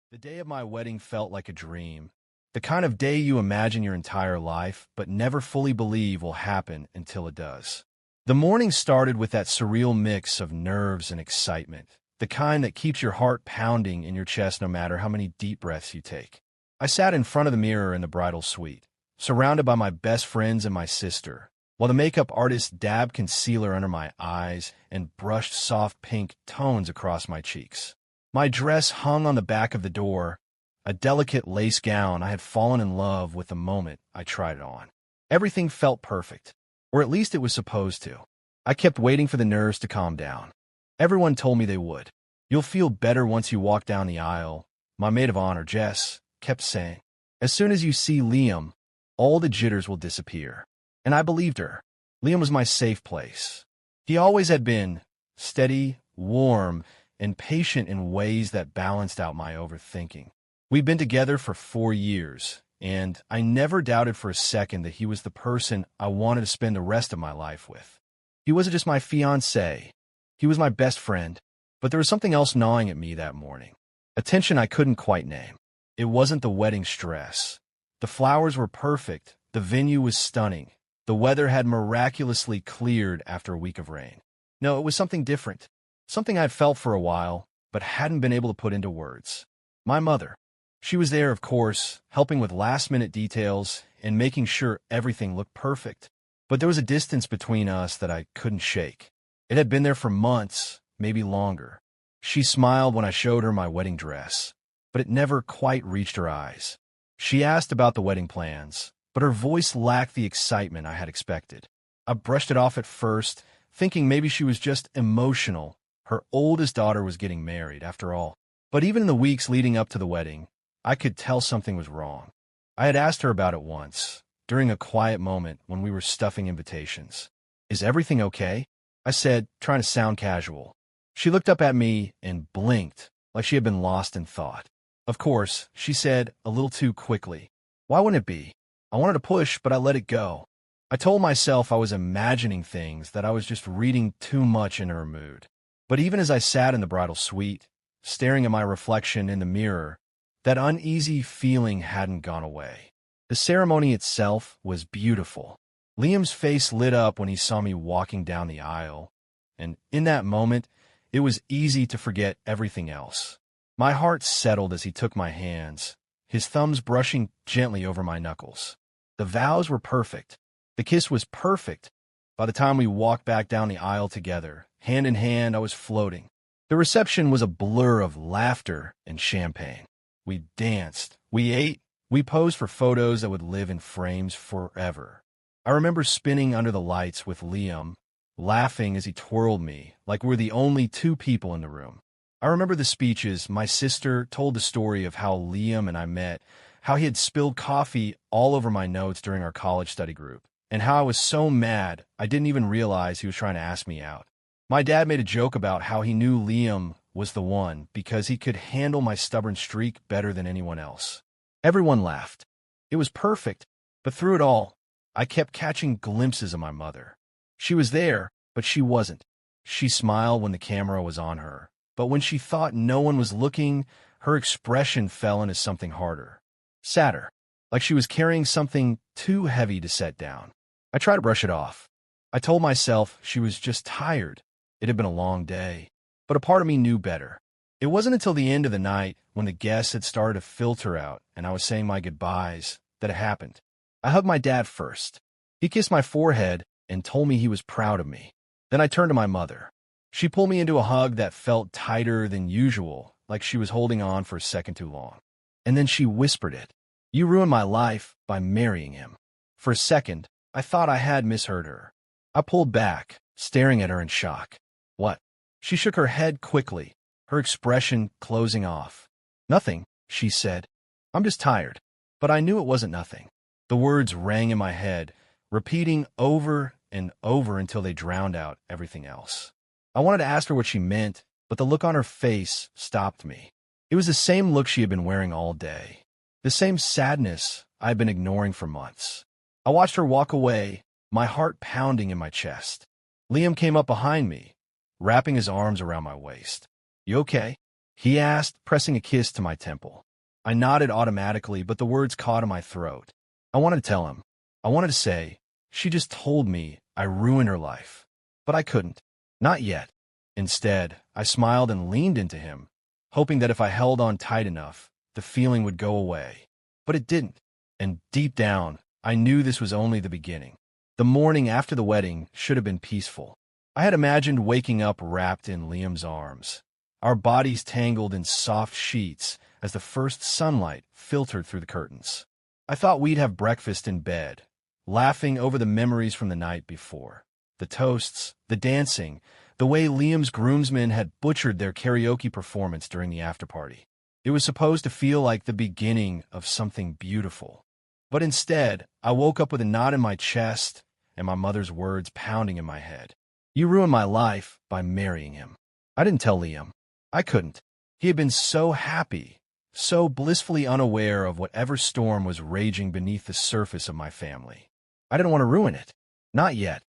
The day of my wedding felt like a dream. The kind of day you imagine your entire life, but never fully believe will happen until it does. The morning started with that surreal mix of nerves and excitement, the kind that keeps your heart pounding in your chest no matter how many deep breaths you take. I sat in front of the mirror in the bridal suite, surrounded by my best friends and my sister, while the makeup artist dabbed concealer under my eyes and brushed soft pink tones across my cheeks. My dress hung on the back of the door, a delicate lace gown. I had fallen in love with the moment I tried it on. Everything felt perfect, or at least it was supposed to. I kept waiting for the nerves to calm down. Everyone told me they would. "You'll feel better once you walk down the aisle," my maid of honor, Jess, kept saying. "As soon as you see Liam, all the jitters will disappear." And I believed her. Liam was my safe place. He always had been steady, warm, and patient in ways that balanced out my overthinking. We'd been together for 4 years, and I never doubted for a second that he was the person I wanted to spend the rest of my life with. He wasn't just my fiancé. He was my best friend. But there was something else gnawing at me that morning, a tension I couldn't quite name. It wasn't the wedding stress. The flowers were perfect. The venue was stunning. The weather had miraculously cleared after a week of rain. No, it was something different. Something I'd felt for a while, but hadn't been able to put into words. My mother. She was there, of course, helping with last-minute details and making sure everything looked perfect. But there was a distance between us that I couldn't shake. It had been there for months, maybe longer. She smiled when I showed her my wedding dress, but it never quite reached her eyes. She asked about the wedding plans, but her voice lacked the excitement I had expected. I brushed it off at first, thinking maybe she was just emotional. Her oldest daughter was getting married, after all. But even in the weeks leading up to the wedding, I could tell something was wrong. I had asked her about it once, during a quiet moment when we were stuffing invitations. "Is everything okay?" I said, trying to sound casual. She looked up at me and blinked, like she had been lost in thought. "Of course," she said, a little too quickly. "Why wouldn't it be?" I wanted to push, but I let it go. I told myself I was imagining things, that I was just reading too much into her mood. But even as I sat in the bridal suite, staring at my reflection in the mirror, that uneasy feeling hadn't gone away. The ceremony itself was beautiful. Liam's face lit up when he saw me walking down the aisle, and in that moment, it was easy to forget everything else. My heart settled as he took my hands, his thumbs brushing gently over my knuckles. The vows were perfect. The kiss was perfect. By the time we walked back down the aisle together, hand in hand, I was floating. The reception was a blur of laughter and champagne. We danced, we ate, we posed for photos that would live in frames forever. I remember spinning under the lights with Liam, laughing as he twirled me like we were the only two people in the room. I remember the speeches. My sister told the story of how Liam and I met, how he had spilled coffee all over my notes during our college study group, and how I was so mad I didn't even realize he was trying to ask me out. My dad made a joke about how he knew Liam was the one because he could handle my stubborn streak better than anyone else. Everyone laughed. It was perfect, but through it all, I kept catching glimpses of my mother. She was there, but she wasn't. She smiled when the camera was on her, but when she thought no one was looking, her expression fell into something harder, sadder, like she was carrying something too heavy to set down. I tried to brush it off. I told myself she was just tired. It had been a long day, but a part of me knew better. It wasn't until the end of the night, when the guests had started to filter out and I was saying my goodbyes, that it happened. I hugged my dad first. He kissed my forehead and told me he was proud of me. Then I turned to my mother. She pulled me into a hug that felt tighter than usual, like she was holding on for a second too long. And then she whispered it. "You ruined my life by marrying him." For a second, I thought I had misheard her. I pulled back, staring at her in shock. "What?" She shook her head quickly, her expression closing off. "Nothing," she said. "I'm just tired." But I knew it wasn't nothing. The words rang in my head, repeating over and over until they drowned out everything else. I wanted to ask her what she meant, but the look on her face stopped me. It was the same look she had been wearing all day, the same sadness I had been ignoring for months. I watched her walk away, my heart pounding in my chest. Liam came up behind me, wrapping his arms around my waist. "You okay?" he asked, pressing a kiss to my temple. I nodded automatically, but the words caught in my throat. I wanted to tell him. I wanted to say, she just told me I ruined her life. But I couldn't. Not yet. Instead, I smiled and leaned into him, hoping that if I held on tight enough, the feeling would go away. But it didn't. And deep down, I knew this was only the beginning. The morning after the wedding should have been peaceful. I had imagined waking up wrapped in Liam's arms, our bodies tangled in soft sheets as the first sunlight filtered through the curtains. I thought we'd have breakfast in bed, laughing over the memories from the night before. The toasts, the dancing, the way Liam's groomsmen had butchered their karaoke performance during the after-party. It was supposed to feel like the beginning of something beautiful. But instead, I woke up with a knot in my chest and my mother's words pounding in my head. You ruined my life by marrying him. I didn't tell Liam. I couldn't. He had been so happy, so blissfully unaware of whatever storm was raging beneath the surface of my family. I didn't want to ruin it. Not yet.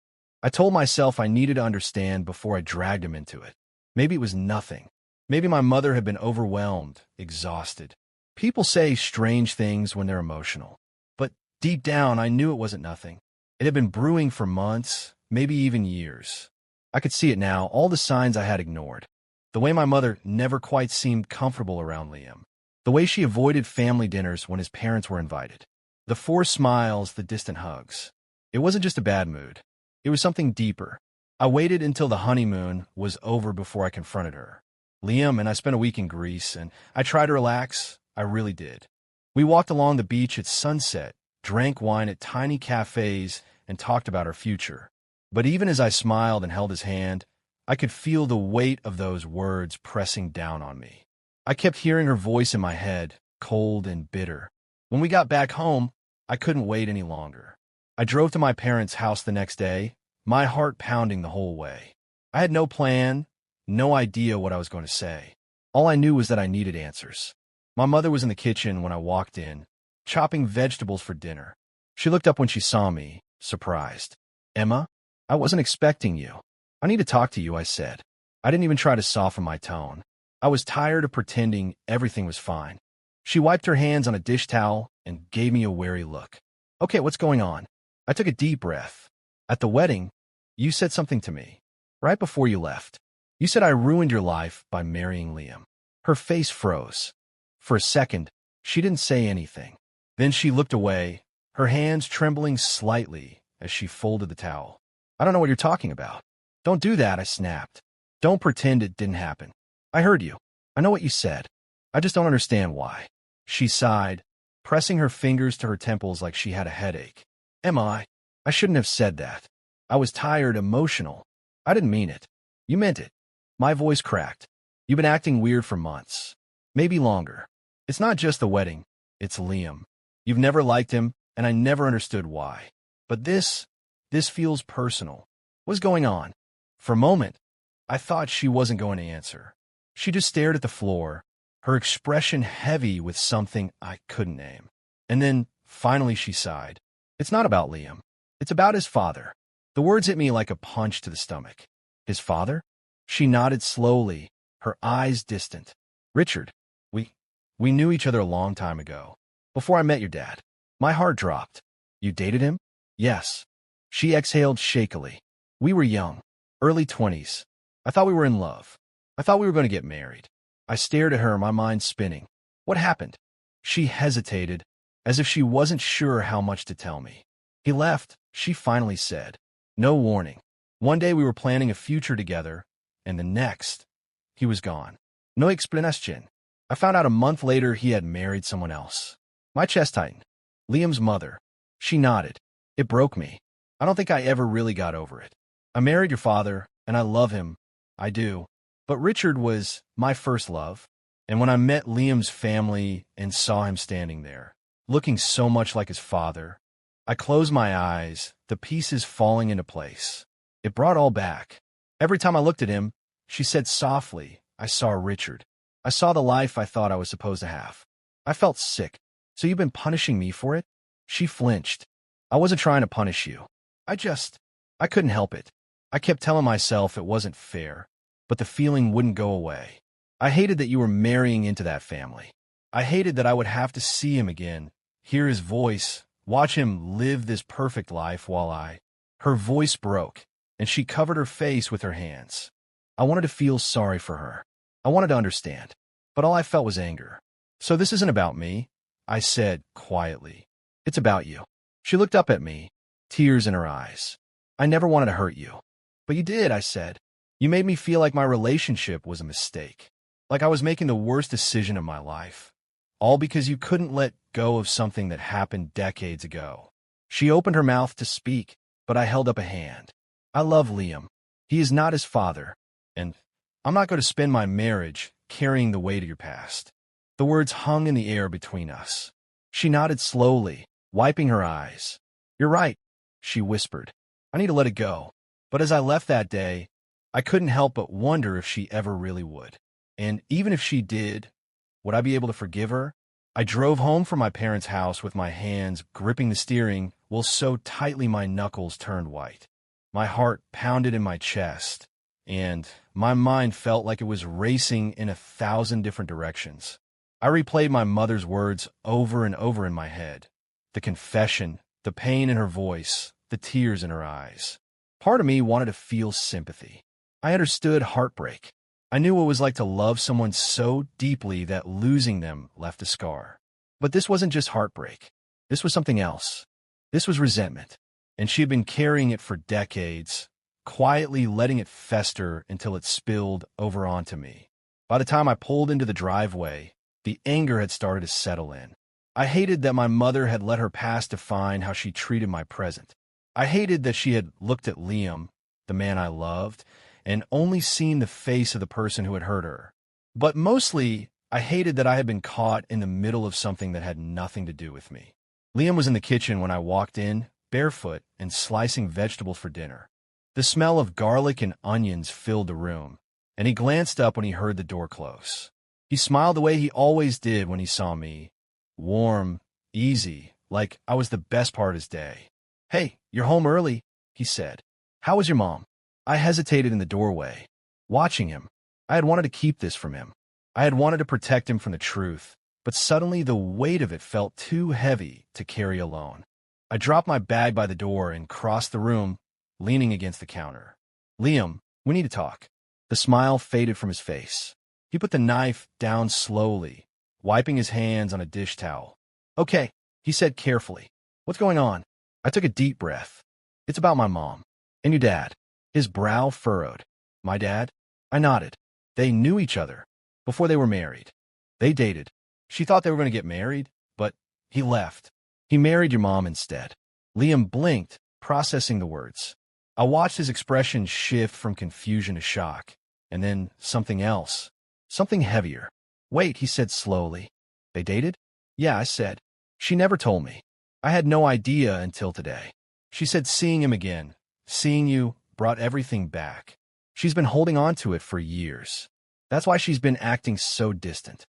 I told myself I needed to understand before I dragged him into it. Maybe it was nothing. Maybe my mother had been overwhelmed, exhausted. People say strange things when they're emotional. But deep down, I knew it wasn't nothing. It had been brewing for months, maybe even years. I could see it now, all the signs I had ignored. The way my mother never quite seemed comfortable around Liam. The way she avoided family dinners when his parents were invited. The forced smiles, the distant hugs. It wasn't just a bad mood. It was something deeper. I waited until the honeymoon was over before I confronted her. Liam and I spent a week in Greece, and I tried to relax. I really did. We walked along the beach at sunset, drank wine at tiny cafes, and talked about our future. But even as I smiled and held his hand, I could feel the weight of those words pressing down on me. I kept hearing her voice in my head, cold and bitter. When we got back home, I couldn't wait any longer. I drove to my parents' house the next day, my heart pounding the whole way. I had no plan, no idea what I was going to say. All I knew was that I needed answers. My mother was in the kitchen when I walked in, chopping vegetables for dinner. She looked up when she saw me, surprised. Emma, I wasn't expecting you. I need to talk to you, I said. I didn't even try to soften my tone. I was tired of pretending everything was fine. She wiped her hands on a dish towel and gave me a wary look. Okay, what's going on? I took a deep breath. At the wedding, you said something to me. Right before you left. You said I ruined your life by marrying Liam. Her face froze. For a second, she didn't say anything. Then she looked away, her hands trembling slightly as she folded the towel. I don't know what you're talking about. Don't do that, I snapped. Don't pretend it didn't happen. I heard you. I know what you said. I just don't understand why. She sighed, pressing her fingers to her temples like she had a headache. Emma, I shouldn't have said that. I was tired, emotional. I didn't mean it. You meant it. My voice cracked. You've been acting weird for months. Maybe longer. It's not just the wedding. It's Liam. You've never liked him, and I never understood why. But this feels personal. What's going on? For a moment, I thought she wasn't going to answer. She just stared at the floor, her expression heavy with something I couldn't name. And then, finally, she sighed. It's not about Liam. It's about his father. The words hit me like a punch to the stomach. His father? She nodded slowly, her eyes distant. Richard, we knew each other a long time ago. Before I met your dad. My heart dropped. You dated him? Yes. She exhaled shakily. We were young, early 20s. I thought we were in love. I thought we were going to get married. I stared at her, my mind spinning. What happened? She hesitated, as if she wasn't sure how much to tell me. He left, she finally said. No warning. One day we were planning a future together, and the next, he was gone. No explanation. I found out a month later he had married someone else. My chest tightened. Liam's mother. She nodded. It broke me. I don't think I ever really got over it. I married your father, and I love him. I do. But Richard was my first love. And when I met Liam's family and saw him standing there, looking so much like his father, I closed my eyes, the pieces falling into place. It brought all back. Every time I looked at him, she said softly, I saw Richard. I saw the life I thought I was supposed to have. I felt sick. So you've been punishing me for it? She flinched. I wasn't trying to punish you. I couldn't help it. I kept telling myself it wasn't fair, but the feeling wouldn't go away. I hated that you were marrying into that family. I hated that I would have to see him again, hear his voice, watch him live this perfect life while I... Her voice broke, and she covered her face with her hands. I wanted to feel sorry for her. I wanted to understand, but all I felt was anger. So this isn't about me, I said quietly. It's about you. She looked up at me, tears in her eyes. I never wanted to hurt you. But you did, I said. You made me feel like my relationship was a mistake, like I was making the worst decision of my life, all because you couldn't let go of something that happened decades ago. She opened her mouth to speak, but I held up a hand. I love Liam. He is not his father, and I'm not going to spend my marriage carrying the weight of your past. The words hung in the air between us. She nodded slowly, wiping her eyes. You're right, she whispered. I need to let it go. But as I left that day, I couldn't help but wonder if she ever really would. And even if she did, would I be able to forgive her? I drove home from my parents' house with my hands gripping the steering while so tightly my knuckles turned white. My heart pounded in my chest, and my mind felt like it was racing in 1,000 different directions. I replayed my mother's words over and over in my head. The confession, the pain in her voice, the tears in her eyes. Part of me wanted to feel sympathy. I understood heartbreak. I knew what it was like to love someone so deeply that losing them left a scar. But this wasn't just heartbreak. This was something else. This was resentment. And she had been carrying it for decades, quietly letting it fester until it spilled over onto me. By the time I pulled into the driveway, the anger had started to settle in. I hated that my mother had let her past define how she treated my present. I hated that she had looked at Liam, the man I loved, and only seen the face of the person who had hurt her. But mostly, I hated that I had been caught in the middle of something that had nothing to do with me. Liam was in the kitchen when I walked in, barefoot and slicing vegetables for dinner. The smell of garlic and onions filled the room, and he glanced up when he heard the door close. He smiled the way he always did when he saw me, warm, easy, like I was the best part of his day. Hey, you're home early, he said. How was your mom? I hesitated in the doorway, watching him. I had wanted to keep this from him. I had wanted to protect him from the truth, but suddenly the weight of it felt too heavy to carry alone. I dropped my bag by the door and crossed the room, leaning against the counter. Liam, we need to talk. The smile faded from his face. He put the knife down slowly, wiping his hands on a dish towel. Okay, he said carefully. What's going on? I took a deep breath. It's about my mom. And your dad. His brow furrowed. My dad? I nodded. They knew each other before they were married. They dated. She thought they were going to get married, but he left. He married your mom instead. Liam blinked, processing the words. I watched his expression shift from confusion to shock, and then something else. Something heavier. Wait, he said slowly. They dated? Yeah, I said. She never told me. I had no idea until today. She said seeing him again, seeing you, brought everything back. She's been holding on to it for years. That's why she's been acting so distant.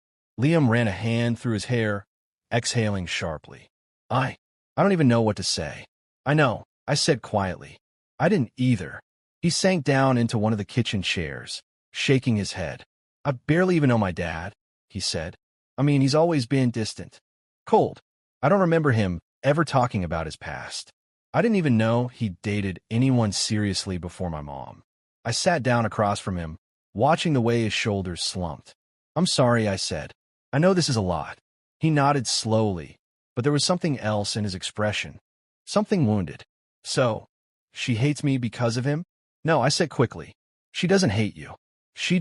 Liam ran a hand through his hair, exhaling sharply. I don't even know what to say. I know, I said quietly. I didn't either. He sank down into one of the kitchen chairs, shaking his head. I barely even know my dad, he said. I mean, he's always been distant. Cold. I don't remember him ever talking about his past. I didn't even know he dated anyone seriously before my mom. I sat down across from him, watching the way his shoulders slumped. I'm sorry, I said. I know this is a lot. He nodded slowly, but there was something else in his expression. Something wounded. So, she hates me because of him? No, I said quickly. She doesn't hate you. She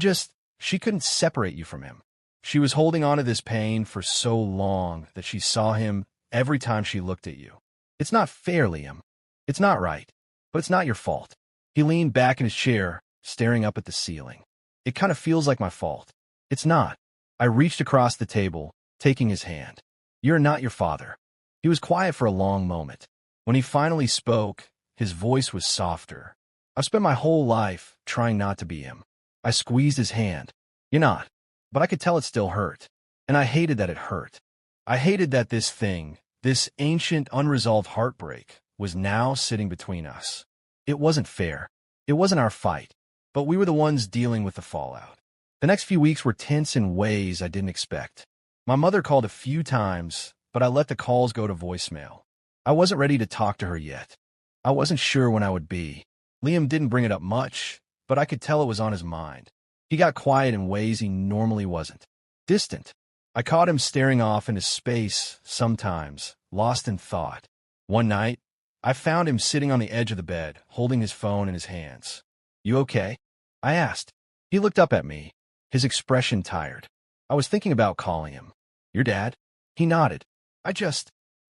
couldn't separate you from him. She was holding on to this pain for so long that she saw him every time she looked at you. It's not fair, Liam. It's not right. But it's not your fault. He leaned back in his chair, staring up at the ceiling. It kind of feels like my fault. It's not. I reached across the table, taking his hand. You're not your father. He was quiet for a long moment. When he finally spoke, his voice was softer. I've spent my whole life trying not to be him. I squeezed his hand. You're not. But I could tell it still hurt. And I hated that it hurt. I hated that this thing, this ancient, unresolved heartbreak, was now sitting between us. It wasn't fair. It wasn't our fight. But we were the ones dealing with the fallout. The next few weeks were tense in ways I didn't expect. My mother called a few times, but I let the calls go to voicemail. I wasn't ready to talk to her yet. I wasn't sure when I would be. Liam didn't bring it up much, but I could tell it was on his mind. He got quiet in ways he normally wasn't. Distant. I caught him staring off into space sometimes, lost in thought. One night, I found him sitting on the edge of the bed, holding his phone in his hands. "You okay?" I asked. He looked up at me, his expression tired. I was thinking about calling him. "Your dad?" He nodded. I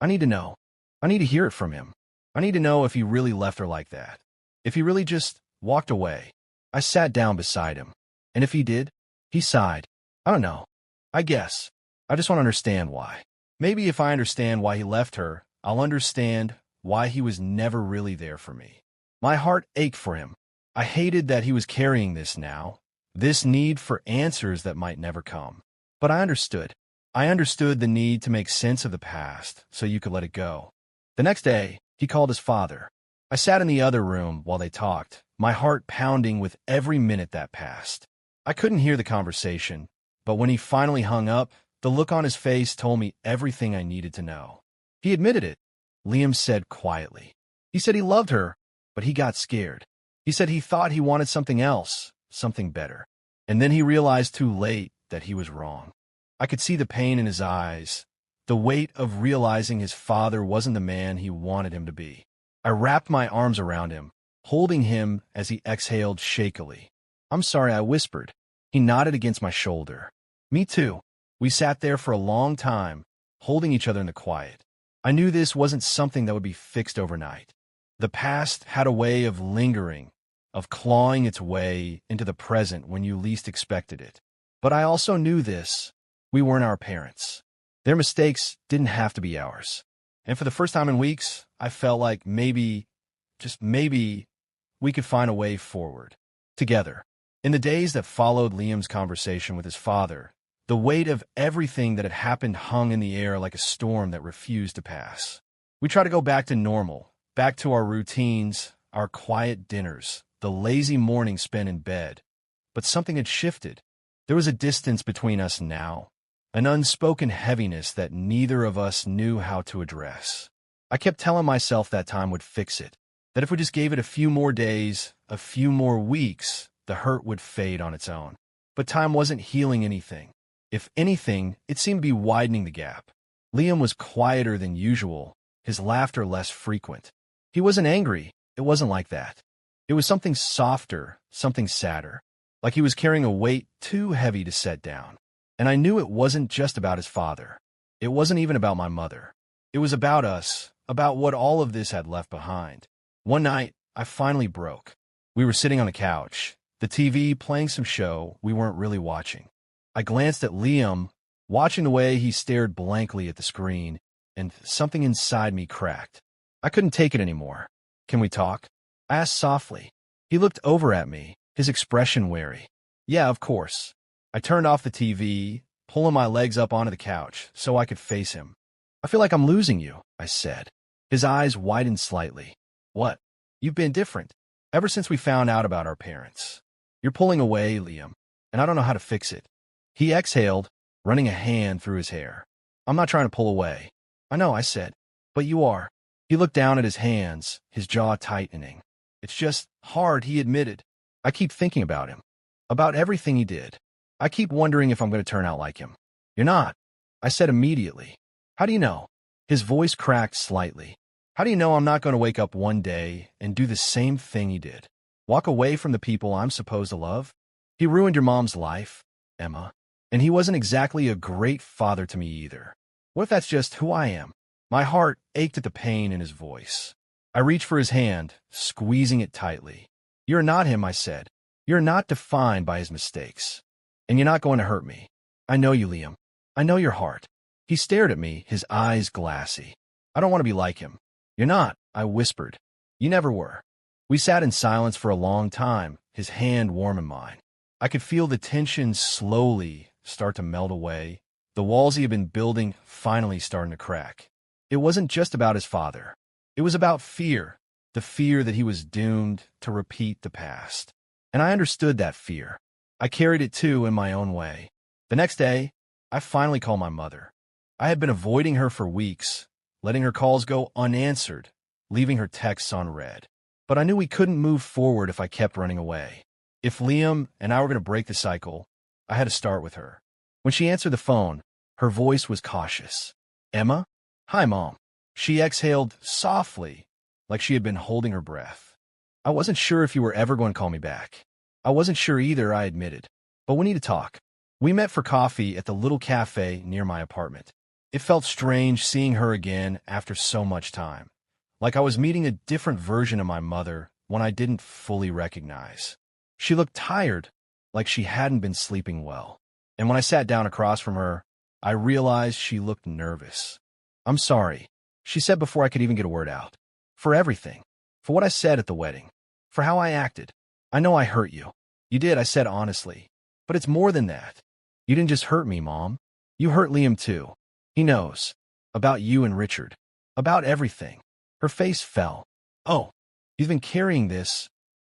need to know. I need to hear it from him. I need to know if he really left her like that. If he really just walked away." I sat down beside him. "And if he did?" He sighed. "I don't know. I guess. I just want to understand why. Maybe if I understand why he left her, I'll understand why he was never really there for me." My heart ached for him. I hated that he was carrying this now, this need for answers that might never come. But I understood. I understood the need to make sense of the past so you could let it go. The next day, he called his father. I sat in the other room while they talked, my heart pounding with every minute that passed. I couldn't hear the conversation, but when he finally hung up, the look on his face told me everything I needed to know. He admitted it, Liam said quietly. He said he loved her, but he got scared. He said he thought he wanted something else, something better. And then he realized too late that he was wrong. I could see the pain in his eyes, the weight of realizing his father wasn't the man he wanted him to be. I wrapped my arms around him, holding him as he exhaled shakily. "I'm sorry," I whispered. He nodded against my shoulder. "Me too." We sat there for a long time, holding each other in the quiet. I knew this wasn't something that would be fixed overnight. The past had a way of lingering, of clawing its way into the present when you least expected it. But I also knew this. We weren't our parents. Their mistakes didn't have to be ours. And for the first time in weeks, I felt like maybe, just maybe, we could find a way forward. Together. In the days that followed Liam's conversation with his father, the weight of everything that had happened hung in the air like a storm that refused to pass. We tried to go back to normal, back to our routines, our quiet dinners, the lazy mornings spent in bed. But something had shifted. There was a distance between us now, an unspoken heaviness that neither of us knew how to address. I kept telling myself that time would fix it, that if we just gave it a few more days, a few more weeks, the hurt would fade on its own. But time wasn't healing anything. If anything, it seemed to be widening the gap. Liam was quieter than usual, his laughter less frequent. He wasn't angry. It wasn't like that. It was something softer, something sadder, like he was carrying a weight too heavy to set down. And I knew it wasn't just about his father. It wasn't even about my mother. It was about us, about what all of this had left behind. One night, I finally broke. We were sitting on the couch, the TV playing some show we weren't really watching. I glanced at Liam, watching the way he stared blankly at the screen, and something inside me cracked. I couldn't take it anymore. "Can we talk?" I asked softly. He looked over at me, his expression wary. "Yeah, of course." I turned off the TV, pulling my legs up onto the couch so I could face him. "I feel like I'm losing you," I said. His eyes widened slightly. "What?" "You've been different. Ever since we found out about our parents. You're pulling away, Liam, and I don't know how to fix it." He exhaled, running a hand through his hair. "I'm not trying to pull away." "I know," I said. "But you are." He looked down at his hands, his jaw tightening. "It's just hard," he admitted. "I keep thinking about him, about everything he did. I keep wondering if I'm going to turn out like him." "You're not," I said immediately. "How do you know?" His voice cracked slightly. "How do you know I'm not going to wake up one day and do the same thing he did? Walk away from the people I'm supposed to love? He ruined your mom's life, Emma. And he wasn't exactly a great father to me either. What if that's just who I am?" My heart ached at the pain in his voice. I reached for his hand, squeezing it tightly. "You're not him," I said. "You're not defined by his mistakes. And you're not going to hurt me. I know you, Liam. I know your heart." He stared at me, his eyes glassy. "I don't want to be like him." "You're not," I whispered. "You never were." We sat in silence for a long time, his hand warm in mine. I could feel the tension slowly start to melt away, the walls he had been building finally starting to crack. It wasn't just about his father. It was about fear, the fear that he was doomed to repeat the past. And I understood that fear. I carried it too in my own way. The next day, I finally called my mother. I had been avoiding her for weeks, letting her calls go unanswered, leaving her texts unread. But I knew we couldn't move forward if I kept running away. If Liam and I were going to break the cycle, I had to start with her. When she answered the phone, her voice was cautious. "Emma? Hi, Mom." She exhaled softly, like she had been holding her breath. "I wasn't sure if you were ever going to call me back." "I wasn't sure either," I admitted. "But we need to talk." We met for coffee at the little cafe near my apartment. It felt strange seeing her again after so much time, like I was meeting a different version of my mother, one I didn't fully recognize. She looked tired, like she hadn't been sleeping well. And when I sat down across from her, I realized she looked nervous. "I'm sorry," she said before I could even get a word out. "For everything. For what I said at the wedding. For how I acted. I know I hurt you." "You did," I said honestly. "But it's more than that. You didn't just hurt me, Mom. You hurt Liam too. He knows. About you and Richard. About everything." Her face fell. "Oh, he's been carrying this."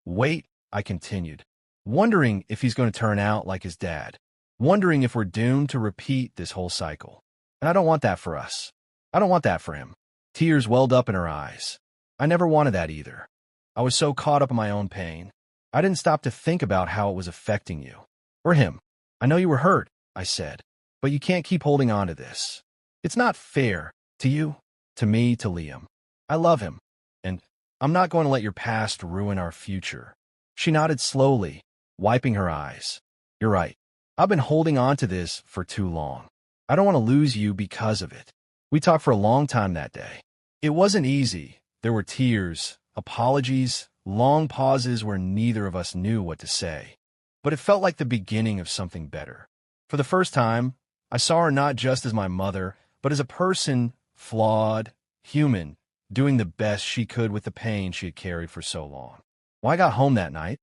"Wait," I continued, wondering if he's going to turn out like his dad. Wondering if we're doomed to repeat this whole cycle. And I don't want that for us. I don't want that for him. Tears welled up in her eyes. I never wanted that either. I was so caught up in my own pain. I didn't stop to think about how it was affecting you. Or him. "I know you were hurt," I said, "but you can't keep holding on to this. It's not fair. To you, to me, to Liam. I love him. And I'm not going to let your past ruin our future." She nodded slowly, wiping her eyes. "You're right. I've been holding on to this for too long. I don't want to lose you because of it." We talked for a long time that day. It wasn't easy. There were tears, apologies, long pauses where neither of us knew what to say. But it felt like the beginning of something better. For the first time, I saw her not just as my mother, but as a person, flawed, human, doing the best she could with the pain she had carried for so long. When I got home that night,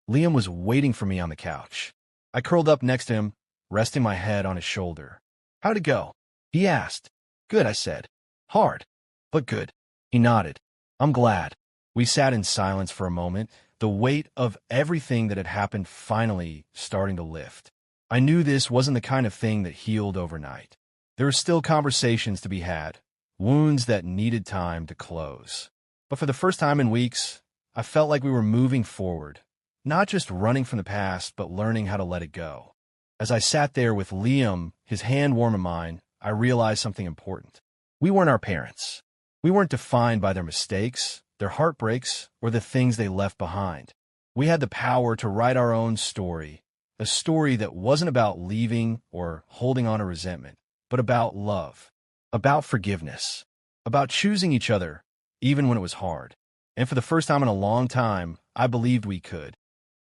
Liam was waiting for me on the couch. I curled up next to him, resting my head on his shoulder. "How'd it go?" he asked. "Good," I said. "Hard, but good." He nodded. "I'm glad." We sat in silence for a moment, the weight of everything that had happened finally starting to lift. I knew this wasn't the kind of thing that healed overnight. There were still conversations to be had, wounds that needed time to close. But for the first time in weeks, I felt like we were moving forward, not just running from the past, but learning how to let it go. As I sat there with Liam, his hand warm in mine, I realized something important. We weren't our parents. We weren't defined by their mistakes, their heartbreaks, or the things they left behind. We had the power to write our own story, a story that wasn't about leaving or holding on to resentment, but about love, about forgiveness, about choosing each other, even when it was hard. And for the first time in a long time, I believed we could.